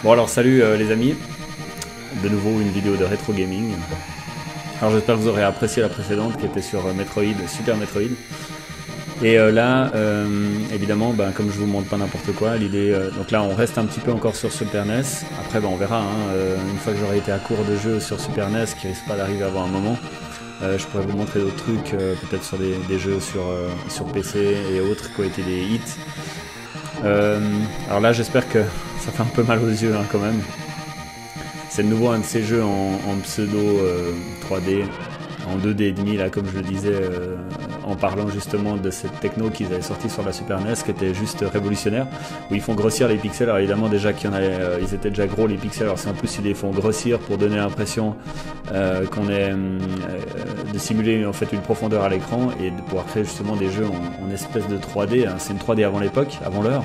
Bon alors salut les amis, de nouveau une vidéo de rétro gaming. Alors j'espère que vous aurez apprécié la précédente qui était sur Metroid, Super Metroid. Et là, évidemment, comme je vous montre pas n'importe quoi, l'idée, donc là on reste un petit peu encore sur Super NES. Après on verra, hein, une fois que j'aurai été à court de jeu sur Super NES, qui risque pas d'arriver avant un moment, je pourrais vous montrer d'autres trucs, peut-être sur des jeux sur PC et autres qui ont été des hits. Alors là j'espère que ça fait un peu mal aux yeux hein, quand même. C'est de nouveau un de ces jeux en pseudo 3D, en 2D et demi là comme je le disais en parlant justement de cette techno qu'ils avaient sorti sur la Super NES qui était juste révolutionnaire, où ils font grossir les pixels. Alors évidemment déjà qu'il y en avait, ils étaient déjà gros les pixels, alors si en plus ils les font grossir pour donner l'impression qu'on est de simuler en fait une profondeur à l'écran et de pouvoir créer justement des jeux en espèce de 3D, hein. C'est une 3D avant l'époque, avant l'heure.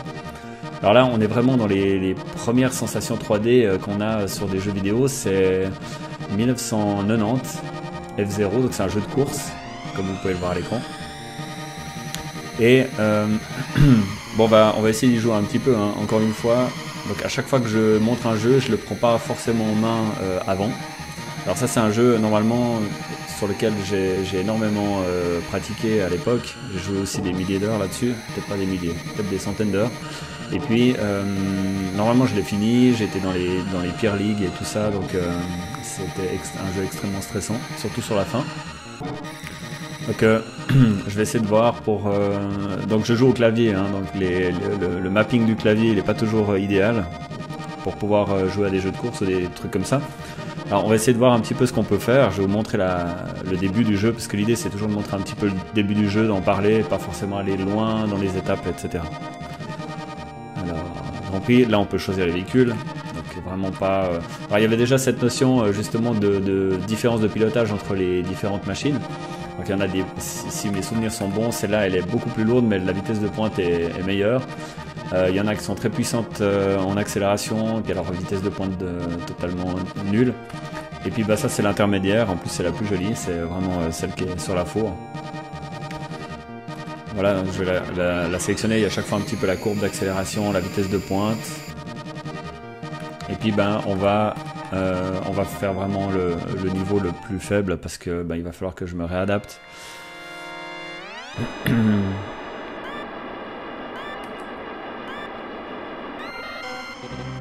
Alors là on est vraiment dans les premières sensations 3D qu'on a sur des jeux vidéo. C'est 1990 F0, donc c'est un jeu de course comme vous pouvez le voir à l'écran. Et bon on va essayer d'y jouer un petit peu hein, encore une fois. Donc à chaque fois que je montre un jeu, je le prends pas forcément en main avant. Alors ça c'est un jeu normalement sur lequel j'ai énormément pratiqué à l'époque. J'ai joué aussi des milliers d'heures là-dessus, peut-être pas des milliers, peut-être des centaines d'heures. Et puis normalement je l'ai fini, j'étais dans les pires ligues et tout ça, donc c'était un jeu extrêmement stressant, surtout sur la fin. Donc je vais essayer de voir pour... donc je joue au clavier, hein, donc le mapping du clavier il n'est pas toujours idéal pour pouvoir jouer à des jeux de course ou des trucs comme ça. Alors on va essayer de voir un petit peu ce qu'on peut faire. Je vais vous montrer le début du jeu, parce que l'idée c'est toujours de montrer un petit peu le début du jeu, d'en parler, pas forcément aller loin dans les étapes, etc. Alors, Grand Prix, là on peut choisir les véhicules, donc vraiment pas... Alors il y avait déjà cette notion justement de différence de pilotage entre les différentes machines. Donc il y en a des, si mes souvenirs sont bons, celle-là elle est beaucoup plus lourde, mais la vitesse de pointe est meilleure. Il y en a qui sont très puissantes en accélération, et puis alors vitesse de pointe totalement nulle. Et puis ça c'est l'intermédiaire, en plus c'est la plus jolie, c'est vraiment celle qui est sur la four. Voilà, je vais la sélectionner, il y a à chaque fois un petit peu la courbe d'accélération, la vitesse de pointe. Et puis on va faire vraiment le niveau le plus faible, parce que il va falloir que je me réadapte.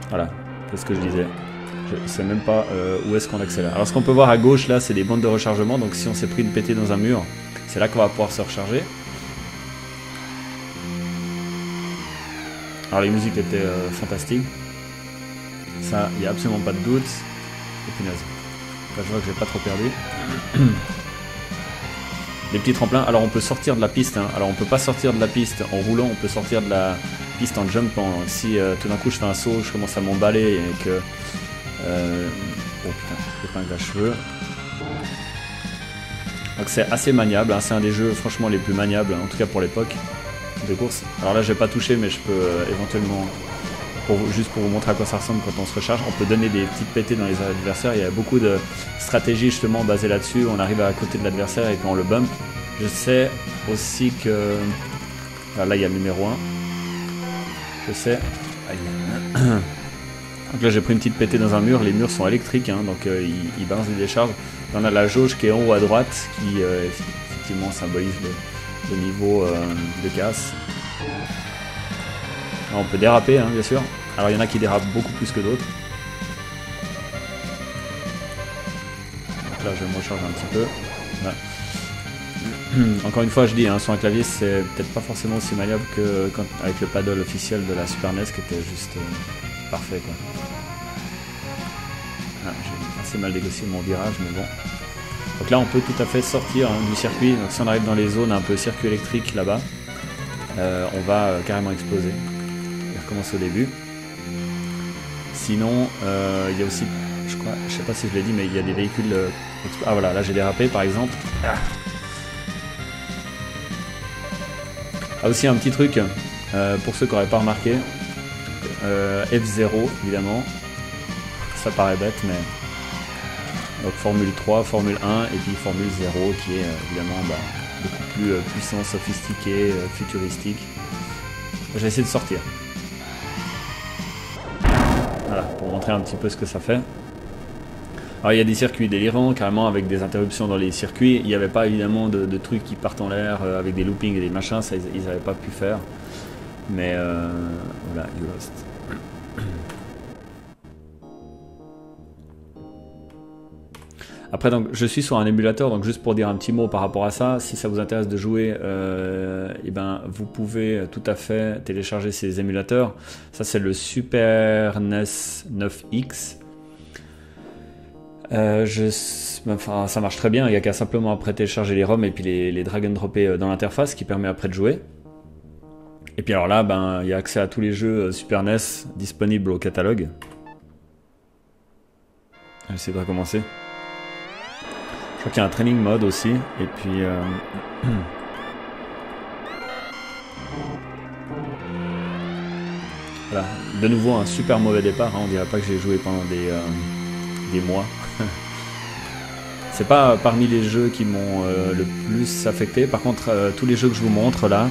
Voilà, c'est ce que je disais. Je sais même pas où est-ce qu'on accélère. Alors ce qu'on peut voir à gauche là, c'est des bandes de rechargement. Donc si on s'est pris une pétée dans un mur, c'est là qu'on va pouvoir se recharger. Alors les musiques étaient fantastiques. Ça, il n'y a absolument pas de doute. Et punaise. Là, je vois que j'ai pas trop perdu. Des petits tremplins. Alors on peut sortir de la piste. Hein. Alors on peut pas sortir de la piste en roulant. On peut sortir de la piste en jumpant. Si tout d'un coup je fais un saut, je commence à m'emballer et que... oh putain, épingle à cheveux. Donc c'est assez maniable. Hein. C'est un des jeux franchement les plus maniables, en tout cas pour l'époque de course. Alors là j'ai pas touché, mais je peux éventuellement... juste pour vous montrer à quoi ça ressemble quand on se recharge, on peut donner des petites pétées dans les adversaires. Il y a beaucoup de stratégies justement basées là-dessus. On arrive à côté de l'adversaire et puis on le bump. Je sais aussi que... Alors là il y a le numéro 1. Je sais... Donc là j'ai pris une petite pétée dans un mur. Les murs sont électriques, hein, donc ils balancent des décharges. Là, on a la jauge qui est en haut à droite qui effectivement symbolise le niveau de casse. On peut déraper, hein, bien sûr. Alors il y en a qui dérapent beaucoup plus que d'autres. Là je me recharge un petit peu. Voilà. Encore une fois je dis, hein, sur un clavier c'est peut-être pas forcément aussi maniable que avec le paddle officiel de la Super NES qui était juste parfait quoi. Ah, j'ai assez mal négocié mon virage mais bon. Donc là on peut tout à fait sortir hein, du circuit. Donc si on arrive dans les zones un peu circuit électrique là-bas, on va carrément exploser. Commencer au début. Sinon, il y a aussi, je crois, je sais pas si je l'ai dit, mais il y a des véhicules. Ah voilà, là j'ai dérapé par exemple. Ah aussi un petit truc pour ceux qui n'auraient pas remarqué, F0 évidemment. Ça paraît bête, mais donc Formule 3, Formule 1 et puis Formule 0 qui est évidemment beaucoup plus puissant, sophistiqué, futuristique. Je vais essayer de sortir. voilà, pour montrer un petit peu ce que ça fait. Alors il y a des circuits délirants, carrément avec des interruptions dans les circuits. Il n'y avait pas évidemment de trucs qui partent en l'air avec des loopings et des machins, ça ils n'avaient pas pu faire. Mais voilà, You Lost. Après, donc, je suis sur un émulateur, donc juste pour dire un petit mot par rapport à ça, si ça vous intéresse de jouer, et ben, vous pouvez tout à fait télécharger ces émulateurs. Ça, c'est le Super NES 9X. Enfin, ça marche très bien, il n'y a qu'à simplement après télécharger les ROM et puis les drag and dropper dans l'interface, qui permet après de jouer. Et puis alors là, ben, il y a accès à tous les jeux Super NES disponibles au catalogue. Je vais essayer de recommencer. Je crois qu'il y a un training mode aussi, et puis... voilà, de nouveau un super mauvais départ, hein. On dirait pas que j'ai joué pendant des mois. C'est pas parmi les jeux qui m'ont le plus affecté, par contre tous les jeux que je vous montre là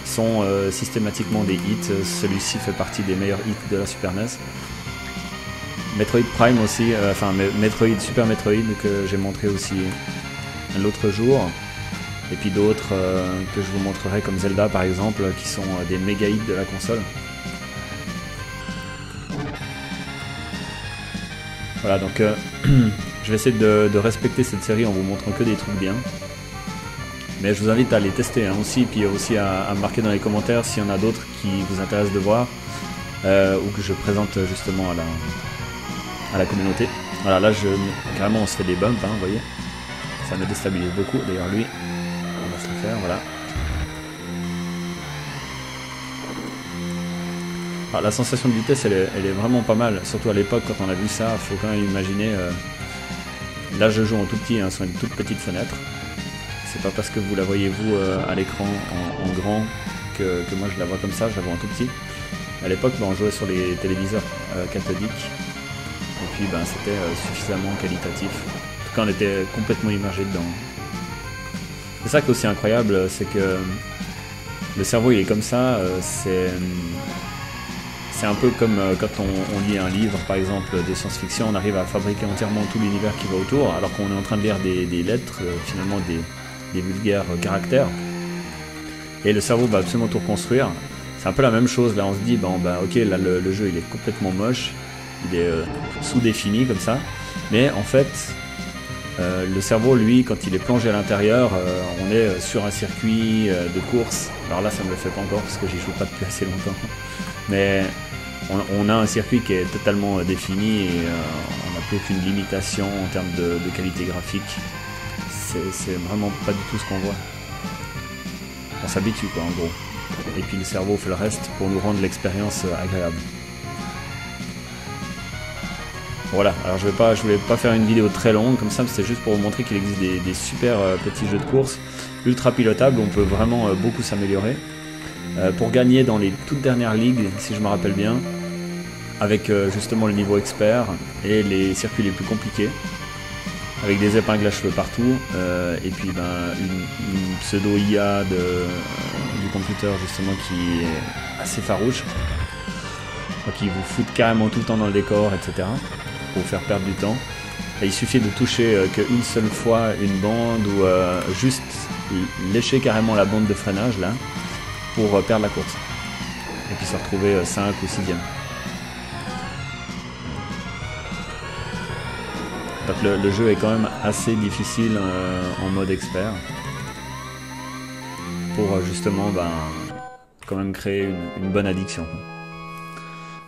sont systématiquement des hits, celui-ci fait partie des meilleurs hits de la Super NES. Metroid Prime aussi, enfin Metroid, Super Metroid que j'ai montré aussi l'autre jour, et puis d'autres que je vous montrerai comme Zelda par exemple, qui sont des méga hits de la console. Voilà, donc je vais essayer de respecter cette série en vous montrant que des trucs bien. Mais je vous invite à les tester hein, aussi, puis aussi à me marquer dans les commentaires s'il y en a d'autres qui vous intéressent de voir, ou que je présente justement à la communauté. Voilà, là carrément on se fait des bumps, hein, vous voyez. Ça me déstabilise beaucoup, d'ailleurs lui, on va se le faire, voilà. Alors, la sensation de vitesse elle est vraiment pas mal, surtout à l'époque quand on a vu ça, faut quand même imaginer, là je joue en tout petit, hein, sur une toute petite fenêtre. C'est pas parce que vous la voyez vous à l'écran en grand que moi je la vois comme ça, je la vois en tout petit. À l'époque on jouait sur les téléviseurs cathodiques, et puis ben, c'était suffisamment qualitatif. En tout cas on était complètement immergé dedans. C'est ça qui est aussi incroyable, c'est que le cerveau il est comme ça, c'est un peu comme quand on lit un livre par exemple de science-fiction, on arrive à fabriquer entièrement tout l'univers qui va autour, alors qu'on est en train de lire des lettres, finalement des vulgaires caractères, et le cerveau va absolument tout reconstruire. C'est un peu la même chose, là on se dit, bon bah ok, là le jeu il est complètement moche, il est sous-défini comme ça, mais en fait le cerveau lui quand il est plongé à l'intérieur, on est sur un circuit de course. Alors là ça me le fait pas encore parce que j'y joue pas depuis assez longtemps, mais on a un circuit qui est totalement défini, et on n'a plus aucune limitation en termes de qualité graphique. C'est vraiment pas du tout ce qu'on voit. On s'habitue quoi en gros, et puis le cerveau fait le reste pour nous rendre l'expérience agréable. Voilà, alors je voulais pas faire une vidéo très longue comme ça, mais c'est juste pour vous montrer qu'il existe des super petits jeux de course ultra pilotables où on peut vraiment beaucoup s'améliorer. Pour gagner dans les toutes dernières ligues, si je me rappelle bien, avec justement le niveau expert et les circuits les plus compliqués, avec des épingles à cheveux partout, et puis ben, une pseudo IA du computer justement qui est assez farouche, qui vous fout carrément tout le temps dans le décor, etc. pour vous faire perdre du temps. Et il suffit de toucher qu'une seule fois une bande, ou juste lécher carrément la bande de freinage là, pour perdre la course. Et puis se retrouver 5 ou 6e. Donc le jeu est quand même assez difficile en mode expert, pour justement ben, quand même créer une bonne addiction.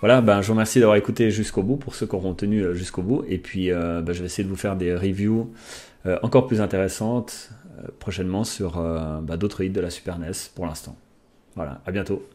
Voilà, ben, je vous remercie d'avoir écouté jusqu'au bout, pour ceux qui auront tenu jusqu'au bout, et puis ben, je vais essayer de vous faire des reviews encore plus intéressantes prochainement sur ben, d'autres hits de la Super NES pour l'instant. Voilà, à bientôt.